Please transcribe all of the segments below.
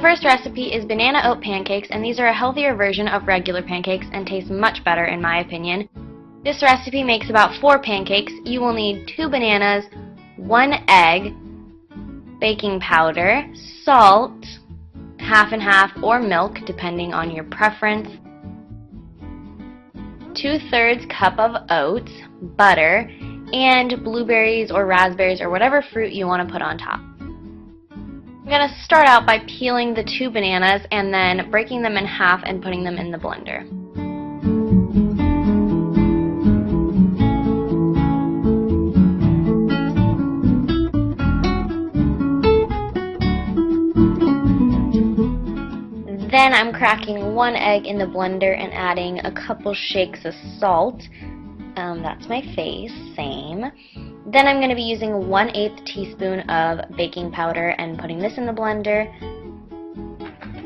first recipe is banana oat pancakes, and these are a healthier version of regular pancakes and taste much better in my opinion. This recipe makes about 4 pancakes. You will need 2 bananas, 1 egg, baking powder, salt, half and half, or milk depending on your preference, 2/3 cup of oats, butter, and blueberries or raspberries or whatever fruit you want to put on top. I'm going to start out by peeling the 2 bananas and then breaking them in half and putting them in the blender. Then I'm cracking 1 egg in the blender and adding a couple shakes of salt. That's my face, same. Then I'm going to be using 1/8 teaspoon of baking powder and putting this in the blender.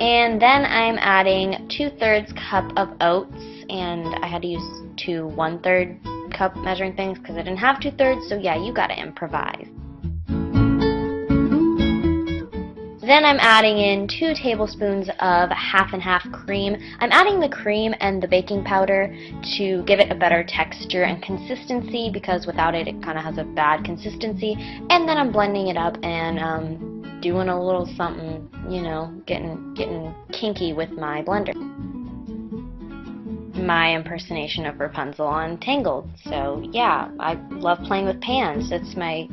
And then I'm adding 2/3 cup of oats, and I had to use 2 1/3 cup measuring things because I didn't have 2/3, so yeah, you gotta improvise. Then I'm adding in 2 tablespoons of half and half cream. I'm adding the cream and the baking powder to give it a better texture and consistency, because without it, it kind of has a bad consistency. And then I'm blending it up and doing a little something, you know, getting kinky with my blender. My impersonation of Rapunzel on Tangled. So yeah, I love playing with pans. It's my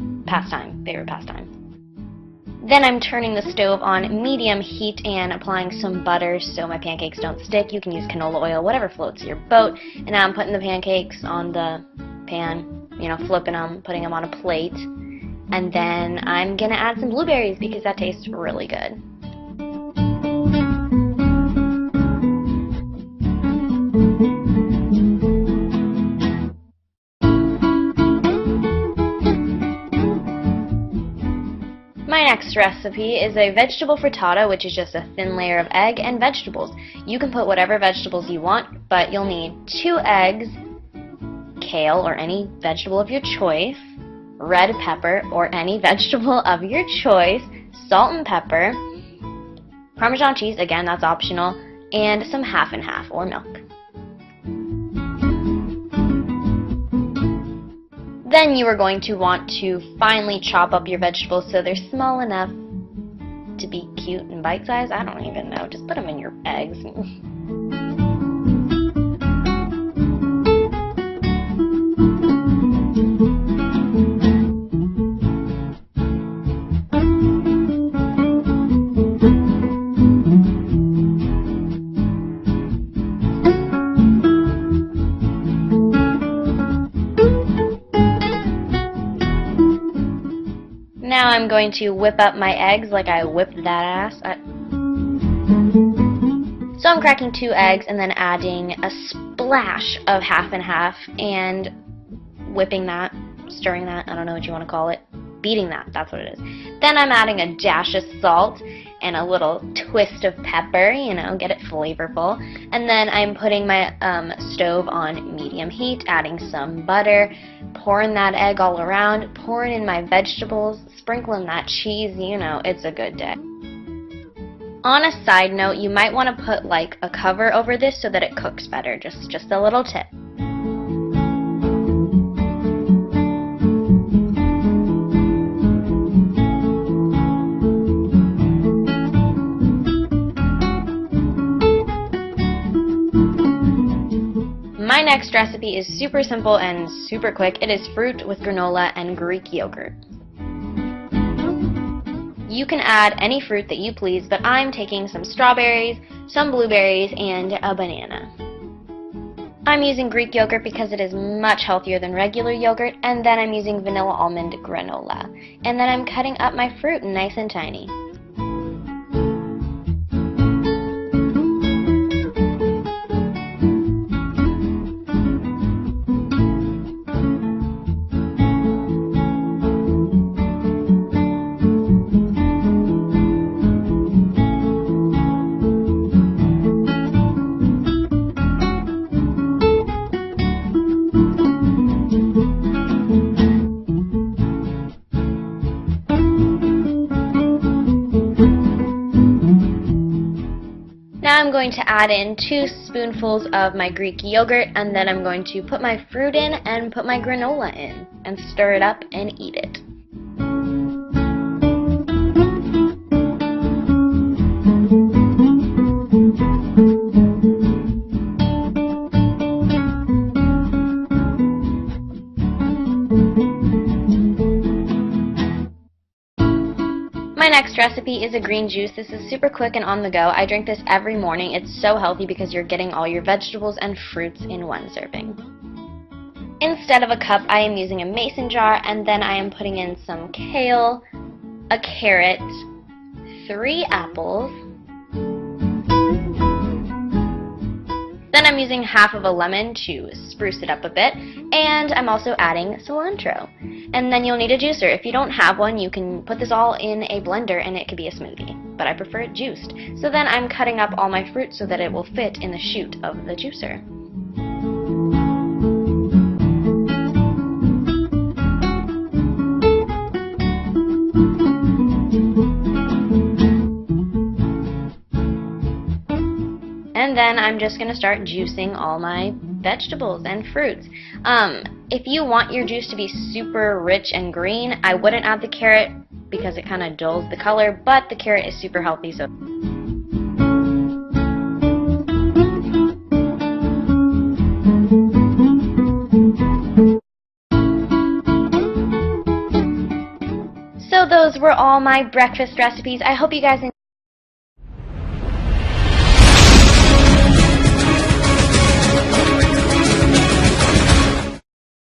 favorite pastime. Then I'm turning the stove on medium heat and applying some butter so my pancakes don't stick. You can use canola oil, whatever floats your boat. And now I'm putting the pancakes on the pan, you know, flipping them, putting them on a plate. And then I'm going to add some blueberries because that tastes really good. My next recipe is a vegetable frittata, which is just a thin layer of egg and vegetables. You can put whatever vegetables you want, but you'll need 2 eggs, kale or any vegetable of your choice, red pepper or any vegetable of your choice, salt and pepper, Parmesan cheese, again that's optional, and some half and half or milk. Then you are going to want to finely chop up your vegetables so they're small enough to be cute and bite-sized. I don't even know. Just put them in your eggs. Now I'm going to whip up my eggs like I whipped that ass. So I'm cracking 2 eggs and then adding a splash of half and half and whipping that, stirring that, I don't know what you want to call it, beating that, that's what it is. Then I'm adding a dash of salt and a little twist of pepper, you know, get it flavorful. And then I'm putting my stove on medium heat, adding some butter, pouring that egg all around, pouring in my vegetables, sprinkling that cheese, you know, it's a good day. On a side note, you might want to put like a cover over this so that it cooks better, just a little tip. My next recipe is super simple and super quick. It is fruit with granola and Greek yogurt. You can add any fruit that you please, but I'm taking some strawberries, some blueberries, and a banana. I'm using Greek yogurt because it is much healthier than regular yogurt, and then I'm using vanilla almond granola. And then I'm cutting up my fruit nice and tiny. going to add in 2 spoonfuls of my Greek yogurt, and then I'm going to put my fruit in and put my granola in and stir it up and eat it. My next recipe is a green juice. This is super quick and on the go. I drink this every morning. It's so healthy because you're getting all your vegetables and fruits in one serving. Instead of a cup, I am using a mason jar, and then I am putting in some kale, a carrot, 3 apples. Then I'm using half of a lemon to spruce it up a bit, and I'm also adding cilantro. And then you'll need a juicer. If you don't have one, you can put this all in a blender and it could be a smoothie, but I prefer it juiced. So then I'm cutting up all my fruit so that it will fit in the chute of the juicer. And then I'm just going to start juicing all my vegetables and fruits. If you want your juice to be super rich and green, I wouldn't add the carrot because it kind of dulls the color, but the carrot is super healthy. So those were all my breakfast recipes. I hope you guys enjoyed.